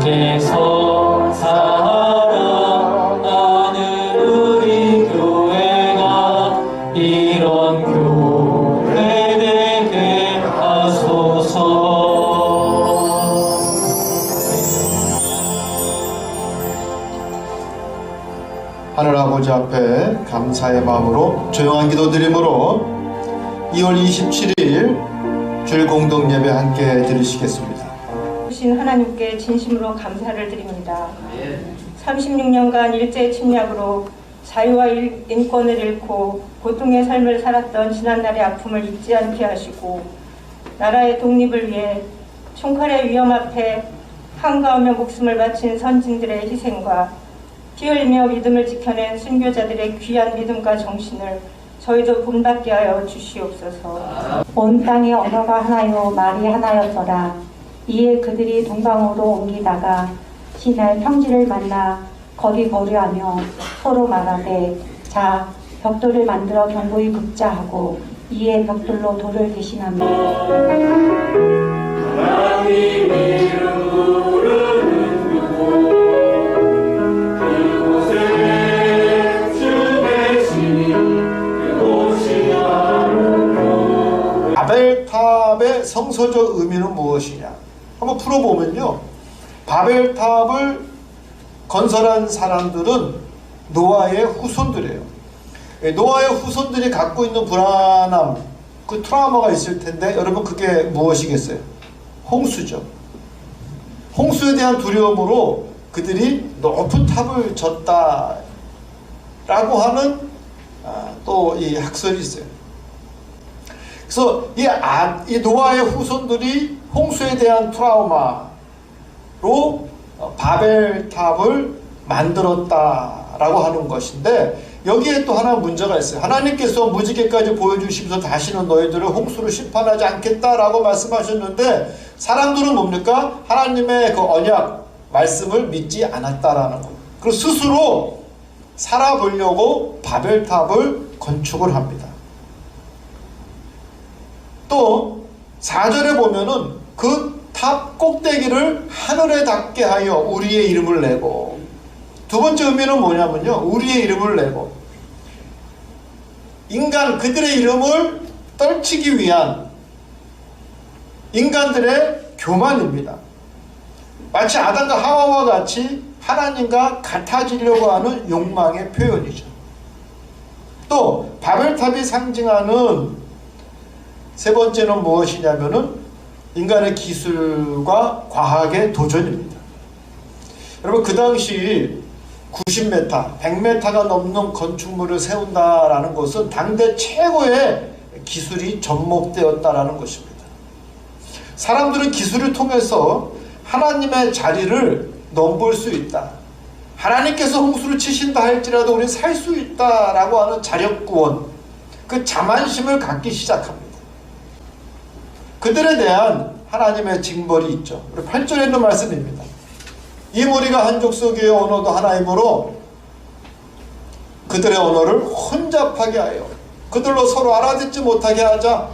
주께서 사랑하는 우리 교회가 이런 교회 되게 하소서. 하늘 아버지 앞에 감사의 마음으로 조용한 기도 드림으로 2월 27일 주일 공동 예배 함께 드리시겠습니다. 주신 하나님께 진심으로 감사를 드립니다. 36년간 일제 침략으로 자유와 인권을 잃고 고통의 삶을 살았던 지난날의 아픔을 잊지 않게 하시고 나라의 독립을 위해 총칼의 위험 앞에 한가하며 목숨을 바친 선진들의 희생과 피 흘리며 믿음을 지켜낸 순교자들의 귀한 믿음과 정신을 저희도 본받게 하여 주시옵소서. 온 땅의 언어가 하나요 말이 하나였더라. 이에 그들이 동방으로 옮기다가 신할 평지를 만나 거리거리하며 서로 말하되 자 벽돌을 만들어 견고히 굽자하고 이에 벽돌로 돌을 대신하며 하나님 이름 부르는 그곳 그곳에 주 계시니 그곳이 바로 바벨탑의 성서적 의미는 무엇이냐? 한번 풀어보면요, 바벨탑을 건설한 사람들은 노아의 후손들이에요. 노아의 후손들이 갖고 있는 불안함, 그 트라우마가 있을 텐데 여러분 그게 무엇이겠어요? 홍수죠. 홍수에 대한 두려움으로 그들이 높은 탑을 졌다라고 하는 또 이 학설이 있어요. 그래서 이 노아의 후손들이 홍수에 대한 트라우마로 바벨탑을 만들었다라고 하는 것인데, 여기에 또 하나 문제가 있어요. 하나님께서 무지개까지 보여주시면서 다시는 너희들을 홍수로 심판하지 않겠다라고 말씀하셨는데, 사람들은 뭡니까? 하나님의 그 언약 말씀을 믿지 않았다라는 거예요. 그리고 스스로 살아보려고 바벨탑을 건축을 합니다. 또 4절에 보면은 그 탑 꼭대기를 하늘에 닿게 하여 우리의 이름을 내고, 두 번째 의미는 뭐냐면요, 우리의 이름을 내고, 인간 그들의 이름을 떨치기 위한 인간들의 교만입니다. 마치 아담과 하와와 같이 하나님과 같아지려고 하는 욕망의 표현이죠. 또 바벨탑이 상징하는 세 번째는 무엇이냐면은 인간의 기술과 과학의 도전입니다. 여러분 그 당시 90m, 100m가 넘는 건축물을 세운다라는 것은 당대 최고의 기술이 접목되었다라는 것입니다. 사람들은 기술을 통해서 하나님의 자리를 넘볼 수 있다. 하나님께서 홍수를 치신다 할지라도 우리는 살 수 있다라고 하는 자력구원, 그 자만심을 갖기 시작합니다. 그들에 대한 하나님의 징벌이 있죠. 우리 8절에 있는 말씀입니다. 이 무리가 한 족속의 언어도 하나이므로 그들의 언어를 혼잡하게 하여 그들로 서로 알아듣지 못하게 하자.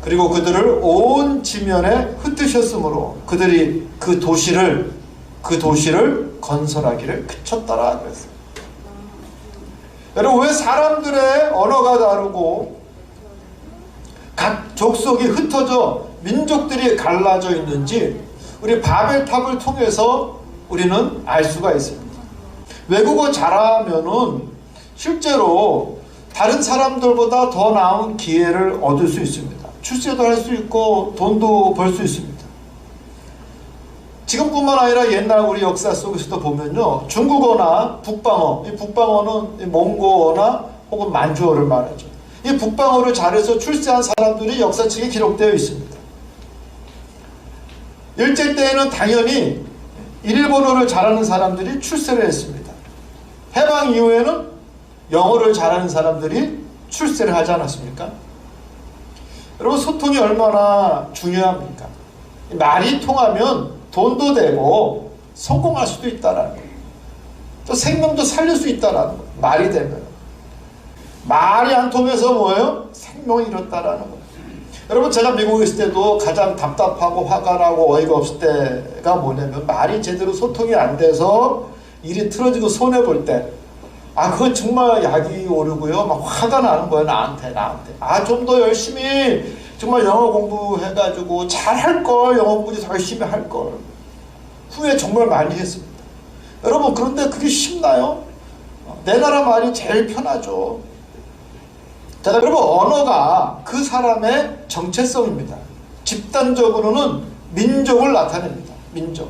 그리고 그들을 온 지면에 흩으셨으므로 그들이 그 도시를 건설하기를 그쳤더라 그랬어요. 여러분 왜 사람들의 언어가 다르고 각 족속이 흩어져 민족들이 갈라져 있는지 우리 바벨탑을 통해서 우리는 알 수가 있습니다. 외국어 잘하면은 실제로 다른 사람들보다 더 나은 기회를 얻을 수 있습니다. 출세도 할 수 있고 돈도 벌 수 있습니다. 지금뿐만 아니라 옛날 우리 역사 속에서도 보면요, 중국어나 북방어, 이 북방어는 몽고어나 혹은 만주어를 말하죠. 이 북방어를 잘해서 출세한 사람들이 역사책에 기록되어 있습니다. 일제 때에는 당연히 일본어를 잘하는 사람들이 출세를 했습니다. 해방 이후에는 영어를 잘하는 사람들이 출세를 하지 않았습니까? 여러분 소통이 얼마나 중요합니까? 말이 통하면 돈도 되고 성공할 수도 있다라는 거예요. 또 생명도 살릴 수 있다라는 거예요. 말이 되면. 말이 안 통해서 뭐예요? 생명을 잃었다라는 거예요. 여러분, 제가 미국에 있을 때도 가장 답답하고 화가 나고 어이가 없을 때가 뭐냐면 말이 제대로 소통이 안 돼서 일이 틀어지고 손해볼 때, 그건 정말 약이 오르고요, 막 화가 나는 거예요. 나한테 좀 더 열심히 정말 영어 공부해가지고 잘할걸, 영어 공부 더 열심히 할걸, 후회 정말 많이 했습니다. 여러분, 그런데 그게 쉽나요? 내 나라 말이 제일 편하죠. 자, 여러분, 언어가 그 사람의 정체성입니다. 집단적으로는 민족을 나타냅니다. 민족.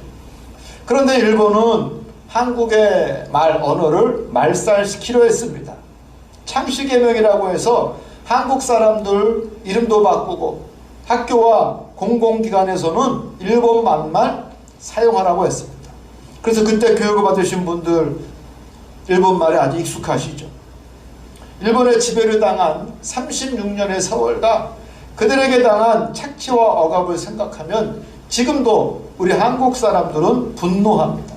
그런데 일본은 한국의 말 언어를 말살시키려 했습니다. 창씨개명이라고 해서 한국 사람들 이름도 바꾸고 학교와 공공기관에서는 일본말만 사용하라고 했습니다. 그래서 그때 교육을 받으신 분들 일본말에 아주 익숙하시죠. 일본의 지배를 당한 36년의 세월과 그들에게 당한 착취와 억압을 생각하면 지금도 우리 한국 사람들은 분노합니다.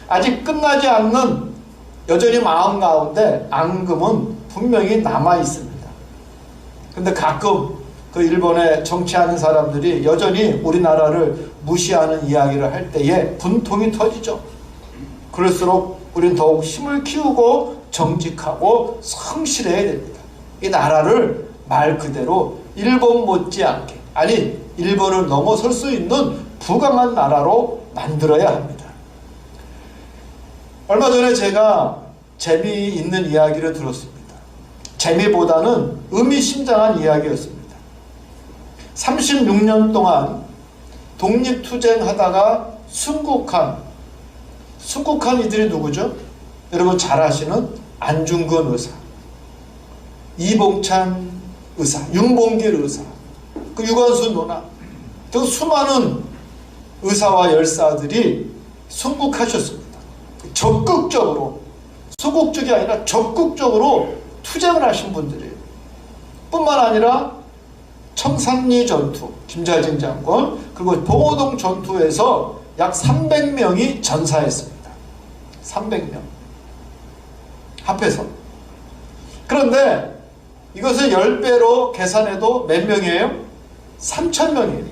아직 끝나지 않는 여전히 마음 가운데 앙금은 분명히 남아 있습니다. 근데 가끔 그 일본에 정치하는 사람들이 여전히 우리나라를 무시하는 이야기를 할 때에 분통이 터지죠. 그럴수록 우리는 더욱 힘을 키우고 정직하고 성실해야 됩니다. 이 나라를 말 그대로 일본 못지않게, 아니 일본을 넘어설 수 있는 부강한 나라로 만들어야 합니다. 얼마 전에 제가 재미있는 이야기를 들었습니다. 재미보다는 의미심장한 이야기였습니다. 36년 동안 독립투쟁하다가 순국한 이들이 누구죠? 여러분 잘 아시는 안중근 의사, 이봉찬 의사, 윤봉길 의사, 그 유관순 노나 등 수많은 의사와 열사들이 순국하셨습니다. 적극적으로, 소극적이 아니라 적극적으로 투쟁을 하신 분들이에요. 뿐만 아니라 청산리 전투, 김자진 장군, 그리고 봉오동 전투에서 약 300명이 전사했습니다. 300명 합해서. 그런데 이것을 10배로 계산해도 몇 명이에요? 3,000명이에요.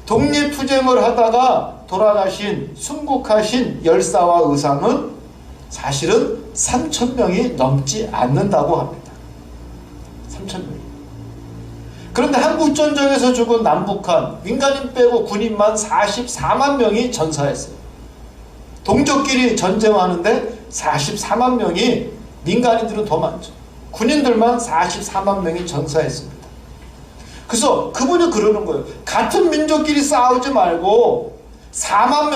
독립투쟁을 하다가 돌아가신, 순국하신 열사와 의상은 사실은 3,000명이 넘지 않는다고 합니다. 3,000명이. 그런데 한국전쟁에서 죽은 남북한 민간인 빼고 군인만 44만 명이 전사했어요. 동족끼리 전쟁하는데 44만 명이, 민간인들은 더 많죠. 군인들만 44만 명이 전사했습니다. 그래서 그분이 그러는 거예요. 같은 민족끼리 싸우지 말고 4만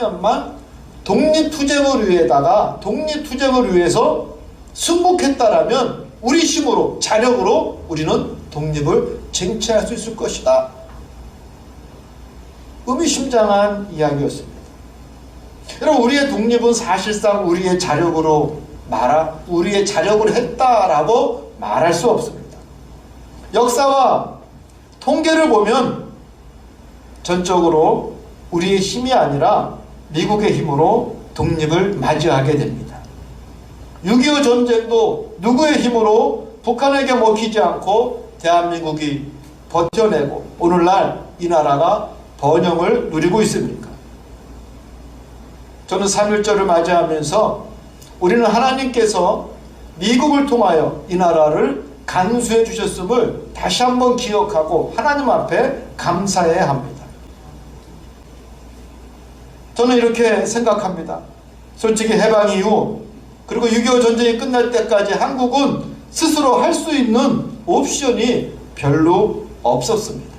명만 독립투쟁을 위해서 순국했다라면 우리 힘으로, 자력으로 우리는 독립을 쟁취할 수 있을 것이다. 의미심장한 이야기였습니다. 여러분, 우리의 독립은 사실상 우리의 자력을 했다라고 말할 수 없습니다. 역사와 통계를 보면 전적으로 우리의 힘이 아니라 미국의 힘으로 독립을 맞이하게 됩니다. 6.25 전쟁도 누구의 힘으로 북한에게 먹히지 않고 대한민국이 버텨내고 오늘날 이 나라가 번영을 누리고 있습니까? 저는 3.1절을 맞이하면서 우리는 하나님께서 미국을 통하여 이 나라를 간수해 주셨음을 다시 한번 기억하고 하나님 앞에 감사해야 합니다. 저는 이렇게 생각합니다. 솔직히 해방 이후 그리고 6.25 전쟁이 끝날 때까지 한국은 스스로 할 수 있는 옵션이 별로 없었습니다.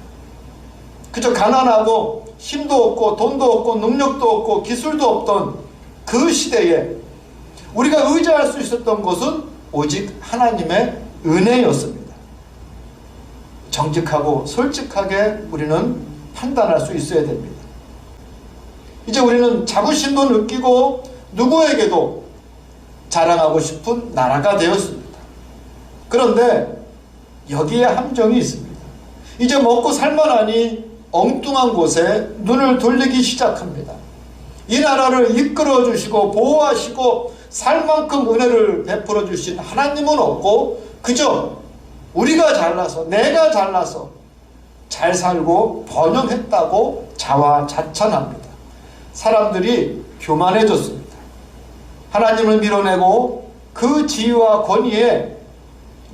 그저 가난하고 힘도 없고 돈도 없고 능력도 없고 기술도 없던 그 시대에 우리가 의지할 수 있었던 것은 오직 하나님의 은혜였습니다. 정직하고 솔직하게 우리는 판단할 수 있어야 됩니다. 이제 우리는 자부심도 느끼고 누구에게도 자랑하고 싶은 나라가 되었습니다. 그런데 여기에 함정이 있습니다. 이제 먹고 살만하니 엉뚱한 곳에 눈을 돌리기 시작합니다. 이 나라를 이끌어 주시고 보호하시고 살 만큼 은혜를 베풀어 주신 하나님은 없고 그저 우리가 잘나서, 내가 잘나서 잘 살고 번영했다고 자화자찬합니다. 사람들이 교만해졌습니다. 하나님을 밀어내고 그 지위와 권위에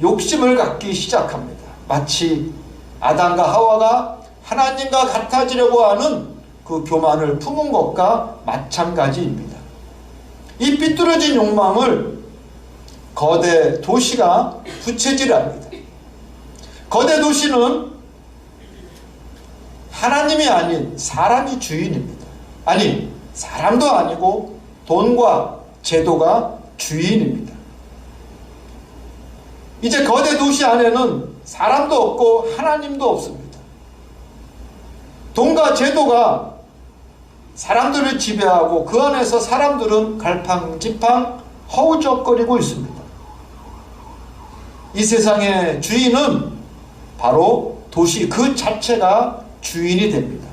욕심을 갖기 시작합니다. 마치 아담과 하와가 하나님과 같아지려고 하는 그 교만을 품은 것과 마찬가지입니다. 이 삐뚤어진 욕망을 거대 도시가 부채질합니다. 거대 도시는 하나님이 아닌 사람이 주인입니다. 아니, 사람도 아니고 돈과 제도가 주인입니다. 이제 거대 도시 안에는 사람도 없고 하나님도 없습니다. 돈과 제도가 사람들을 지배하고 그 안에서 사람들은 갈팡질팡 허우적거리고 있습니다. 이 세상의 주인은 바로 도시 그 자체가 주인이 됩니다.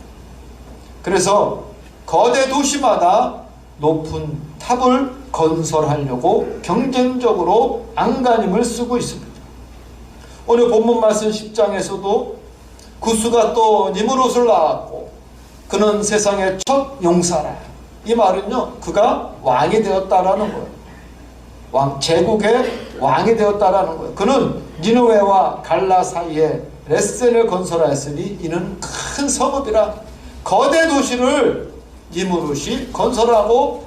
그래서 거대 도시마다 높은 탑을 건설하려고 경쟁적으로 안간힘을 쓰고 있습니다. 오늘 본문 말씀 10장에서도 구스가 또 니므롯을 낳았고 그는 세상의 첫 용사라. 이 말은요, 그가 왕이 되었다라는 거예요. 제국의 왕이 되었다라는 거예요. 그는 니느웨와 갈라 사이에 레센을 건설하였으니 이는 큰 성읍이라. 거대 도시를 니므롯이 건설하고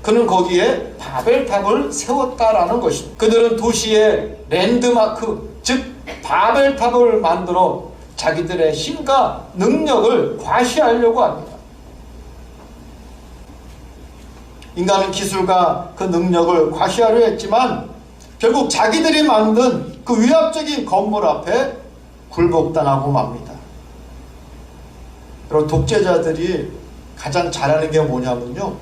그는 거기에 바벨탑을 세웠다라는 것입니다. 그들은 도시의 랜드마크, 즉 바벨탑을 만들어 자기들의 힘과 능력을 과시하려고 합니다. 인간은 기술과 그 능력을 과시하려 했지만 결국 자기들이 만든 그 위압적인 건물 앞에 굴복당하고 맙니다. 여러분, 독재자들이 가장 잘하는 게 뭐냐면요,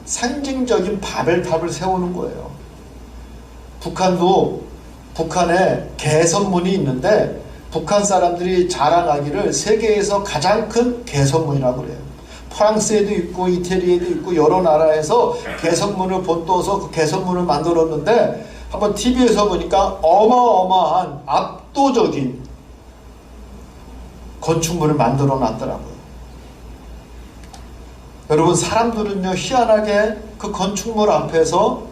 상징적인 바벨탑을 세우는 거예요. 북한도 북한에 개선문이 있는데 북한 사람들이 자랑하기를 세계에서 가장 큰 개선문이라고 그래요. 프랑스에도 있고 이태리에도 있고 여러 나라에서 개선문을 본떠서 그 개선문을 만들었는데 한번 TV에서 보니까 어마어마한 압도적인 건축물을 만들어 놨더라고요. 여러분, 사람들은요, 희한하게 그 건축물 앞에서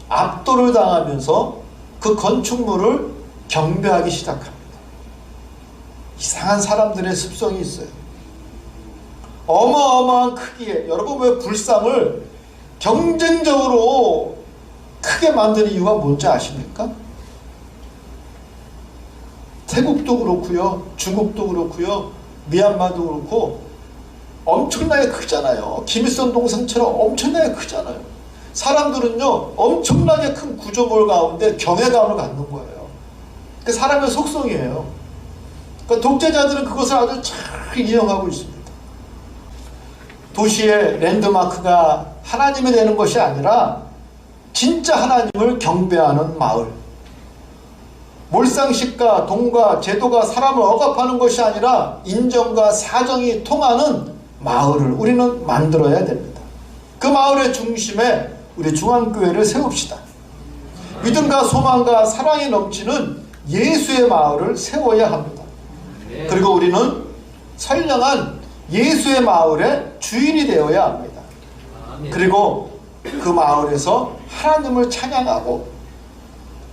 압도를 당하면서 그 건축물을 경배하기 시작합니다. 이상한 사람들의 습성이 있어요. 어마어마한 크기에, 여러분, 왜 불상을 경쟁적으로 크게 만드는 이유가 뭔지 아십니까? 태국도 그렇고요, 중국도 그렇고요, 미얀마도 그렇고 엄청나게 크잖아요. 김일성 동상처럼 엄청나게 크잖아요. 사람들은요, 엄청나게 큰 구조물 가운데 경외감을 갖는 거예요. 그 사람의 속성이에요. 그러니까 독재자들은 그것을 아주 잘 이용하고 있습니다. 도시의 랜드마크가 하나님이 되는 것이 아니라 진짜 하나님을 경배하는 마을. 몰상식과 돈과 제도가 사람을 억압하는 것이 아니라 인정과 사정이 통하는 마을을 우리는 만들어야 됩니다. 그 마을의 중심에 우리 중앙교회를 세웁시다. 믿음과 소망과 사랑이 넘치는 예수의 마을을 세워야 합니다. 그리고 우리는 선량한 예수의 마을의 주인이 되어야 합니다. 그리고 그 마을에서 하나님을 찬양하고,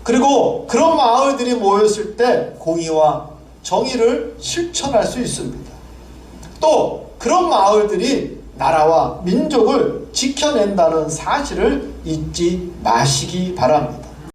그리고 그런 마을들이 모였을 때 공의와 정의를 실천할 수 있습니다. 또 그런 마을들이 나라와 민족을 지켜낸다는 사실을 잊지 마시기 바랍니다.